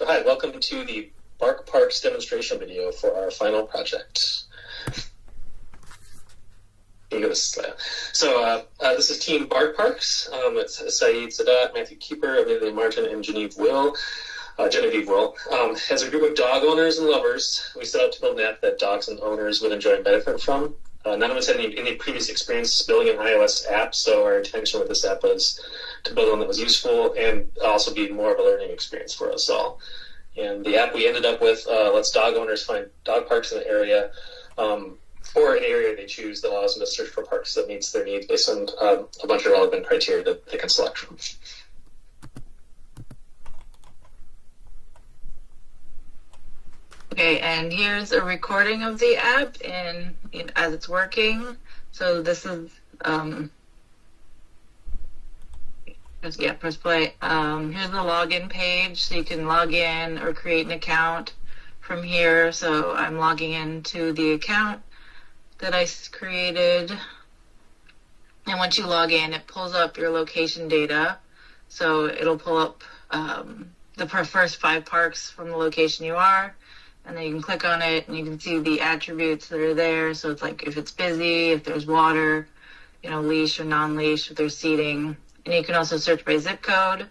Hi, welcome to the Pawrks demonstration video for our final project. So this is Team Pawrks. It's Sayeed, Sadat, Matthew Kueper, Amelia, Martin, and Genevieve Will. As a group of dog owners and lovers, we set out to build an app that dogs and owners would enjoy and benefit from. None of us had any previous experience building an iOS app, so our intention with this app was to build one that was useful and also be more of a learning experience for us all. And the app we ended up with lets dog owners find dog parks in the area, or an area they choose that allows them to search for parks that meets their needs based on a bunch of relevant criteria that they can select from. Okay, and here's a recording of the app as it's working. So this is, press play. Here's the login page, so you can log in or create an account from here. So I'm logging into the account that I created. And once you log in, it pulls up your location data. So it'll pull up the first 5 parks from the location you are. And then you can click on it and you can see the attributes that are there. So it's like if it's busy, if there's water, leash or non-leash, if there's seating. And you can also search by zip code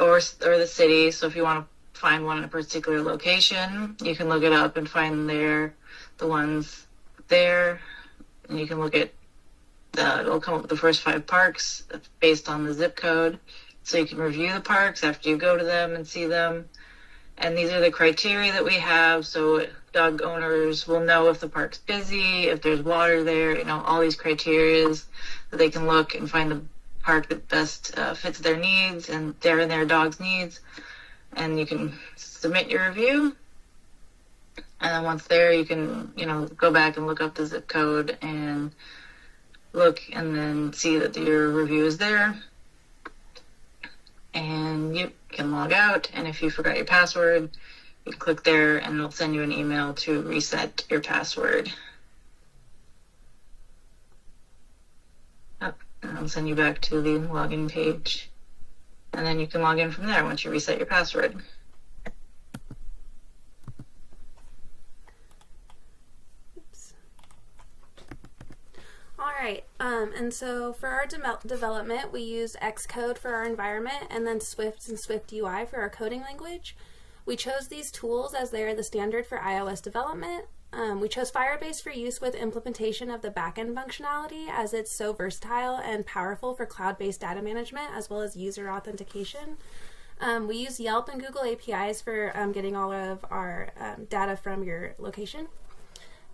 or the city. So if you want to find one in a particular location, you can look it up and find the ones there. And you can look at, it'll come up with the first 5 parks based on the zip code. So you can review the parks after you go to them and see them. And these are the criteria that we have, so dog owners will know if the park's busy, if there's water there, all these criteria that they can look and find the park that best fits their needs and their dog's needs. And you can submit your review. And then once there, you can, go back and look up the zip code and look and then see that your review is there. And you can log out, and if you forgot your password, you click there and it'll send you an email to reset your password. And it'll send you back to the login page. And then you can log in from there once you reset your password. All right, and so for our development, we used Xcode for our environment and then Swift and Swift UI for our coding language. We chose these tools as they are the standard for iOS development. We chose Firebase for use with implementation of the backend functionality, as it's so versatile and powerful for cloud-based data management as well as user authentication. We use Yelp and Google APIs for getting all of our data from your location.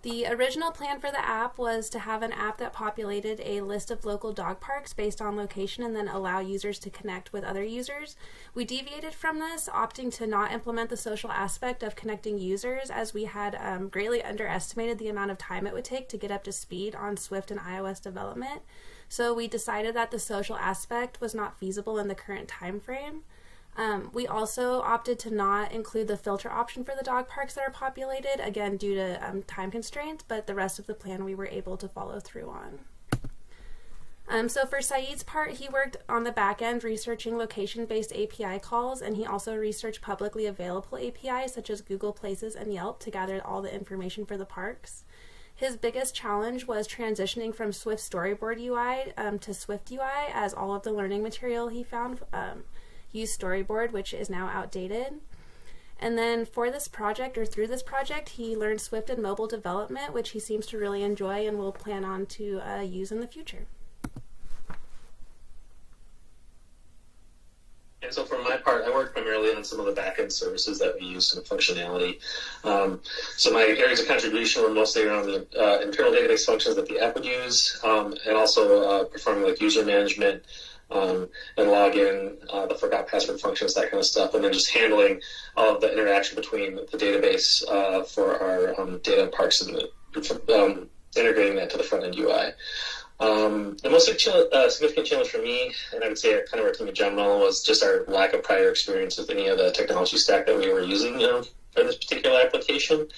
The original plan for the app was to have an app that populated a list of local dog parks based on location and then allow users to connect with other users. We deviated from this, opting to not implement the social aspect of connecting users, as we had greatly underestimated the amount of time it would take to get up to speed on Swift and iOS development. So we decided that the social aspect was not feasible in the current time frame. We also opted to not include the filter option for the dog parks that are populated, again due to time constraints, but the rest of the plan we were able to follow through on. So for Sayeed's part, he worked on the back end researching location-based API calls, and he also researched publicly available APIs such as Google Places and Yelp to gather all the information for the parks. His biggest challenge was transitioning from Swift Storyboard UI to Swift UI, as all of the learning material he found use Storyboard, which is now outdated. And then for this project, or through this project, he learned Swift and mobile development, which he seems to really enjoy and will plan on to use in the future. And so for my part, I work primarily on some of the back-end services that we use in functionality. So my areas of contribution were mostly around the internal database functions that the app would use, and also performing like user management, and login, the forgot password functions, that kind of stuff, and then just handling all of the interaction between the database for our data and parks and integrating that to the front-end UI. The most significant challenge for me, and I would say kind of our team in general, was just our lack of prior experience with any of the technology stack that we were using for this particular application.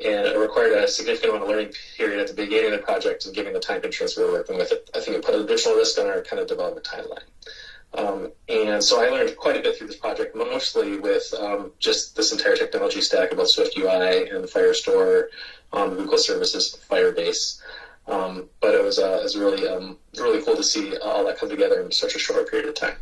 And it required a significant amount of learning period at the beginning of the project, and given the time constraints we were working with, I think it put an additional risk on our kind of development timeline. And so I learned quite a bit through this project, mostly with just this entire technology stack about Swift UI and Firestore, Google Services, Firebase. But it was really really cool to see all that come together in such a short period of time.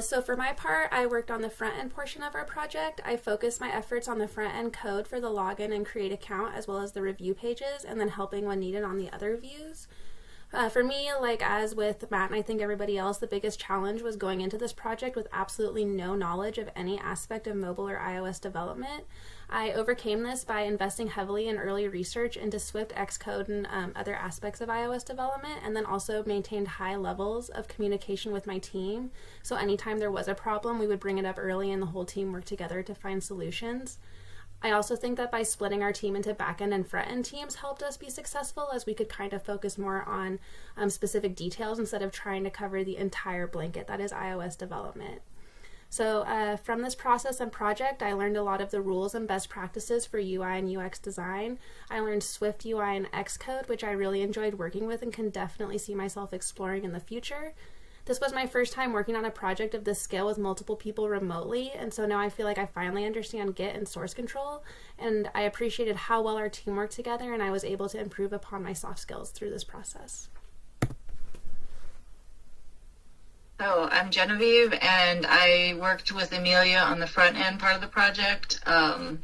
So for my part, I worked on the front end portion of our project. I focused my efforts on the front end code for the login and create account, as well as the review pages, and then helping when needed on the other views. For me, like as with Matt and I think everybody else, the biggest challenge was going into this project with absolutely no knowledge of any aspect of mobile or iOS development. I overcame this by investing heavily in early research into Swift, Xcode, and other aspects of iOS development, and then also maintained high levels of communication with my team. So anytime there was a problem, we would bring it up early and the whole team worked together to find solutions. I also think that by splitting our team into back-end and front-end teams helped us be successful, as we could kind of focus more on specific details instead of trying to cover the entire blanket that is iOS development. So from this process and project, I learned a lot of the rules and best practices for UI and UX design. I learned Swift UI and Xcode, which I really enjoyed working with and can definitely see myself exploring in the future. This was my first time working on a project of this scale with multiple people remotely, and so now I feel like I finally understand Git and source control, and I appreciated how well our team worked together, and I was able to improve upon my soft skills through this process. So I'm Genevieve, and I worked with Amelia on the front end part of the project.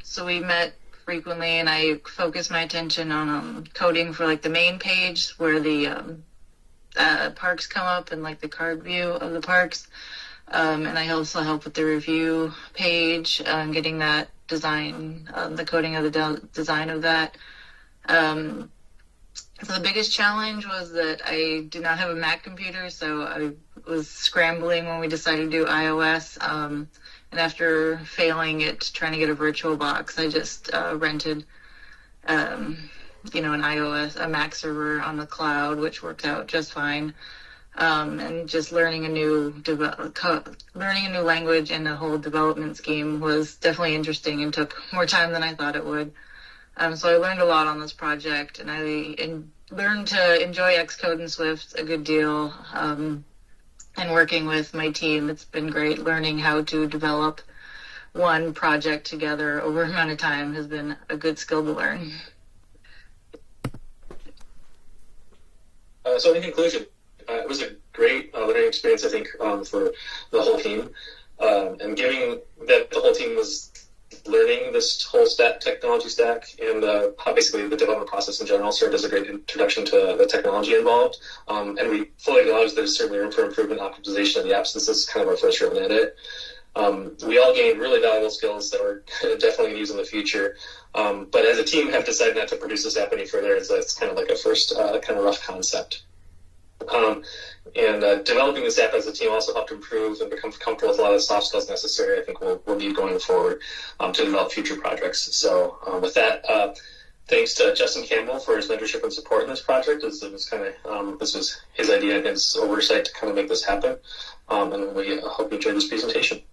So we met frequently, and I focused my attention on coding for like the main page where the Pawrks come up and like the card view of the Pawrks. And I also help with the review page, getting that design, the coding of the design of that. So the biggest challenge was that I did not have a Mac computer, so I was scrambling when we decided to do iOS. And after failing at trying to get a virtual box, I just rented an a Mac server on the cloud, which worked out just fine. And just learning a new language and a whole development scheme was definitely interesting and took more time than I thought it would. So I learned a lot on this project, and I learned to enjoy Xcode and Swift a good deal. And working with my team, it's been great. Learning how to develop one project together over an amount of time has been a good skill to learn. So in conclusion, it was a great learning experience, I think, for the whole team. And given that the whole team was learning this whole technology stack and how basically the development process in general served as a great introduction to the technology involved. And we fully acknowledge there's certainly room for improvement and optimization of the app, since this is kind of our first run at it. We all gained really valuable skills that we're definitely going to use in the future. But as a team have decided not to produce this app any further, it's kind of like a first kind of rough concept. And developing this app as a team also helped improve and become comfortable with a lot of the soft skills necessary, I think we'll need going forward to develop future projects. So with that, thanks to Justin Campbell for his mentorship and support in this project. This was his idea and his oversight to kind of make this happen. And we hope you enjoyed this presentation.